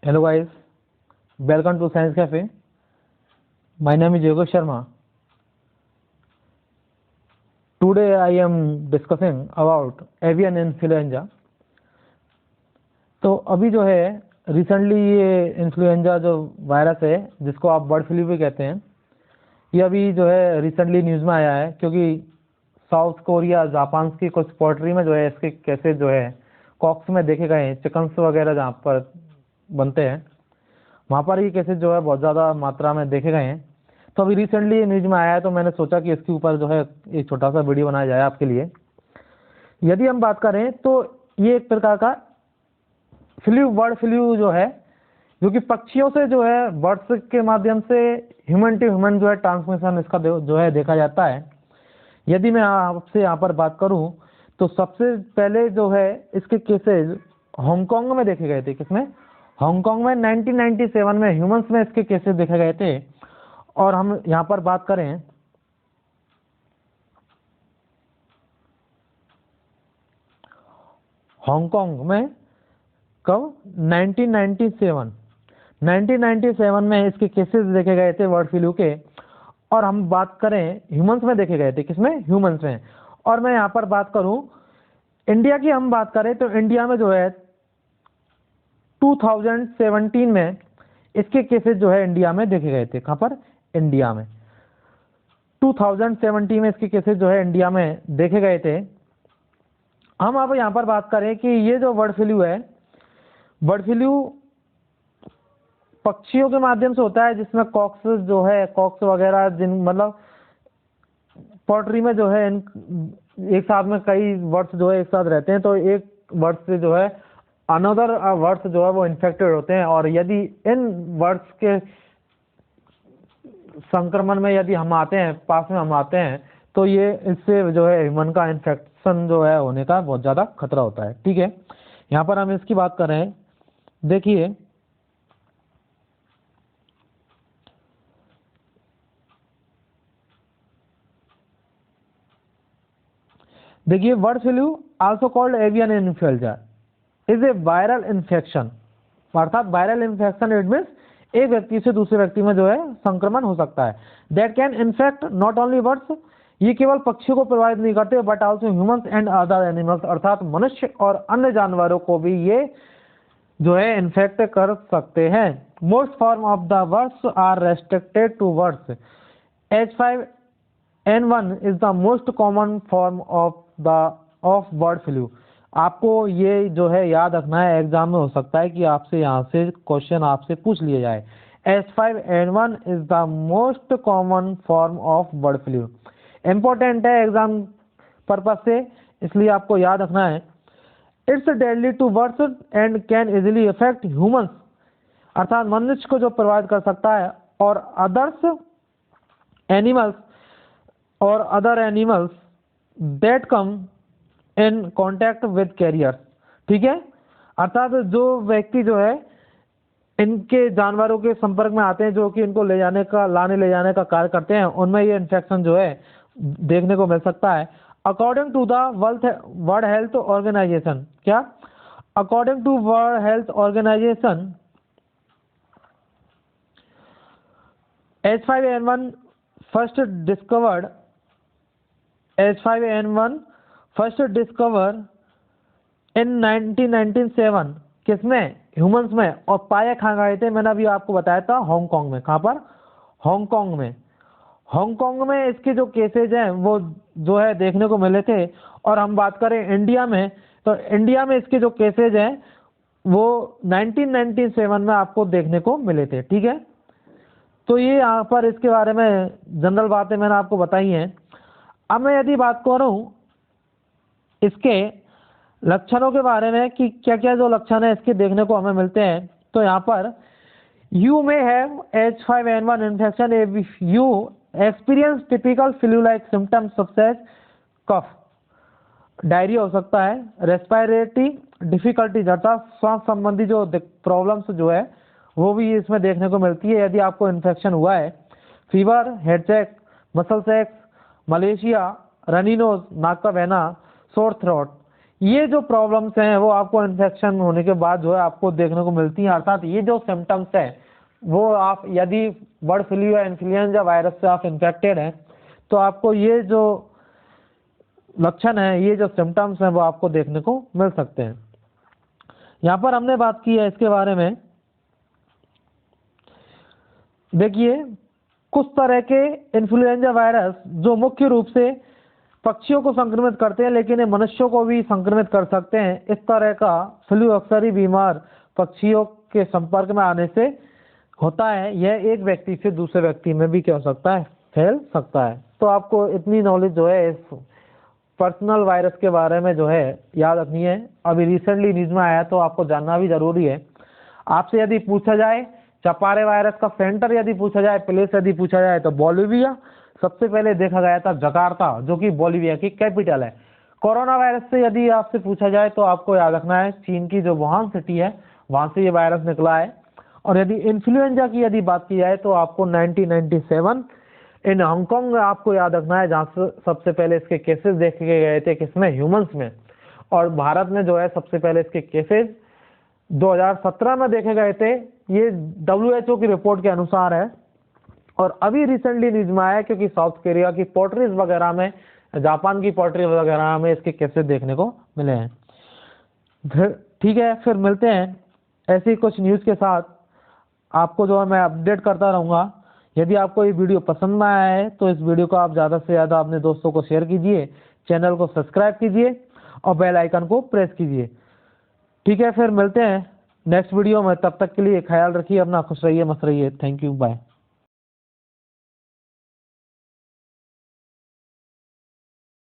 Hello guys, welcome to Science Cafe. My name is Yogesh Sharma. Today I am discussing about avian influenza. तो अभी जो है recently ये influenza जो virus है जिसको आप बर्ड फ्लू भी कहते हैं, ये अभी जो है रिसेंटली न्यूज़ में आया है क्योंकि साउथ कोरिया जापान की कुछ पोल्ट्री में जो है इसके केसेस जो है कॉक्स में देखे गए हैं, चिकन्स वगैरह जहाँ पर बनते हैं वहाँ पर ये केसेस जो है बहुत ज़्यादा मात्रा में देखे गए हैं। तो अभी रिसेंटली ये न्यूज़ में आया है तो मैंने सोचा कि इसके ऊपर जो है एक छोटा सा वीडियो बनाया जाए आपके लिए। यदि हम बात करें तो ये एक प्रकार का बर्ड फ्लू जो है जो कि पक्षियों से जो है बर्ड्स के माध्यम से ह्यूमन टू ह्यूमन जो है ट्रांसमिशन इसका जो है देखा जाता है। यदि मैं आपसे यहाँ पर बात करूँ तो सबसे पहले जो है इसके केसेस हांगकांग में देखे गए थे। किसमें? हांगकांग में 1997 में ह्यूमंस में इसके केसेस देखे गए थे। और हम यहाँ पर बात करें हांगकांग में कब? 1997 में इसके केसेस देखे गए थे बर्ड फ्लू के। और हम बात करें ह्यूमंस में देखे गए थे। किसमें? ह्यूमंस में। और मैं यहाँ पर बात करूँ इंडिया की, हम बात करें तो इंडिया में जो है 2017 में इसके केसेस जो है इंडिया में देखे गए थे। कहाँ पर? इंडिया में 2017 में इसके केसेस जो है इंडिया में देखे गए थे। हम अब यहाँ पर बात करें कि ये जो बर्ड फ्लू है, बर्ड फ्लू पक्षियों के माध्यम से होता है जिसमें कॉक्स जो है कॉक्स वगैरह जिन मतलब पोल्ट्री में जो है एक साथ में कई बर्ड्स जो है एक साथ रहते हैं तो एक बर्ड से जो है अनदर बर्ड्स जो है वो इन्फेक्टेड होते हैं। और यदि इन बर्ड्स के संक्रमण में यदि हम आते हैं, पास में हम आते हैं तो ये इससे जो है ह्यूमन का इन्फेक्शन जो है होने का बहुत ज़्यादा खतरा होता है। ठीक है, यहाँ पर हम इसकी बात कर रहे हैं। देखिए bird flu also called avian influenza is a viral infection. अर्थात वायरल इन्फेक्शन इट मीन्स एक व्यक्ति से दूसरे व्यक्ति में जो है संक्रमण हो सकता है। That can infect not only birds, ये केवल पक्षियों को प्रभावित नहीं करते but also humans and other animals, अर्थात मनुष्य और अन्य जानवरों को भी ये जो है इन्फेक्ट कर सकते हैं। Most form of the birds are restricted to birds. H5N1 is the most common form of bird flu. आपको ये जो है याद रखना है, एग्जाम में हो सकता है कि आपसे यहाँ से क्वेश्चन आपसे पूछ लिया जाए। H5N1 is the most common form of bird flu. Important है एग्जाम पर्पज से, इसलिए आपको याद रखना है। It's deadly to birds and can easily affect humans, अर्थात मनुष्य को जो प्रभावित कर सकता है और अदर्स एनिमल्स और other animals that come in contact with carriers. ठीक है, अर्थात जो व्यक्ति जो है इनके जानवरों के संपर्क में आते हैं जो कि इनको ले जाने का कार्य करते हैं, उनमें ये इन्फेक्शन जो है देखने को मिल सकता है। According to the world health organisation, क्या? According to world health organisation H5N1 first discovered in 1997 किसमें? ह्यूमंस में। और पाए कहाँ गए थे? मैंने अभी आपको बताया था हांगकांग में। कहाँ पर? हांगकांग में। हांगकांग में इसके जो केसेज हैं वो जो है देखने को मिले थे। और हम बात करें इंडिया में तो इंडिया में इसके जो केसेज हैं वो 1997 में आपको देखने को मिले थे। ठीक है, तो ये यहाँ पर इसके बारे में जनरल बातें मैंने आपको बताई हैं। अब मैं यदि बात करूँ इसके लक्षणों के बारे में कि क्या क्या जो लक्षण है इसके देखने को हमें मिलते हैं, तो यहाँ पर you may have H5N1 infection if you experience typical flu like symptoms such as cough, diarrhoea हो सकता है, रेस्पिरेटरी डिफिकल्टीज अर्थात श्वास संबंधी जो प्रॉब्लम्स जो है वो भी इसमें देखने को मिलती है यदि आपको इन्फेक्शन हुआ है। फीवर, हेड चेक, मसल सेक्स, मलेशिया, रनी नोज, नाक का बहना, सोर थ्रोट, ये जो प्रॉब्लम्स हैं वो आपको इन्फेक्शन होने के बाद जो है आपको देखने को मिलती हैं। अर्थात ये जो सिम्टम्स है वो आप यदि बर्ड फ्लू या इन्फ्लुएंजा वायरस से आप इन्फेक्टेड हैं तो आपको ये जो लक्षण है, ये जो सिम्टम्स हैं वो आपको देखने को मिल सकते हैं। यहाँ पर हमने बात की है इसके बारे में। देखिए कुछ तरह के इन्फ्लुएंजा वायरस जो मुख्य रूप से पक्षियों को संक्रमित करते हैं लेकिन ये मनुष्यों को भी संक्रमित कर सकते हैं। इस तरह का फ्लू अक्सर ही बीमार पक्षियों के संपर्क में आने से होता है। यह एक व्यक्ति से दूसरे व्यक्ति में भी क्या हो सकता है, फैल सकता है। तो आपको इतनी नॉलेज जो है इस पर्सनल वायरस के बारे में जो है याद रखनी है। अभी रिसेंटली न्यूज में आया तो आपको जानना भी जरूरी है। आपसे यदि पूछा जाए चपारे वायरस का सेंटर यदि पूछा जाए, प्लेस यदि पूछा जाए तो बोलिविया सबसे पहले देखा गया था, जकार्ता जो कि बोलिविया की कैपिटल है। कोरोना वायरस से यदि आपसे पूछा जाए तो आपको याद रखना है चीन की जो वुहान सिटी है वहां से ये वायरस निकला है। और यदि इन्फ्लुएंजा की यदि बात की जाए तो आपको 1997 इन हांगकांग में आपको याद रखना है, जहाँ से सबसे पहले इसके केसेस देखे गए थे, किसमें, ह्यूमंस में। और भारत में जो है सबसे पहले इसके केसेस 2017 में देखे गए थे। ये WHO की रिपोर्ट के अनुसार है। और अभी रिसेंटली न्यूज में आया क्योंकि साउथ कोरिया की पोल्ट्रीज वगैरह में, जापान की पोल्ट्री वगैरह में इसके केसेस देखने को मिले हैं। ठीक है, फिर मिलते हैं ऐसी कुछ न्यूज़ के साथ। आपको जो है मैं अपडेट करता रहूँगा। यदि आपको ये वीडियो पसंद आया है तो इस वीडियो को आप ज़्यादा से ज़्यादा अपने दोस्तों को शेयर कीजिए, चैनल को सब्सक्राइब कीजिए और बेल आइकन को प्रेस कीजिए। ठीक है, फिर मिलते हैं नेक्स्ट वीडियो में। तब तक के लिए ख्याल रखिए अपना, खुश रहिए, मस्त रहिए। Thank you, bye.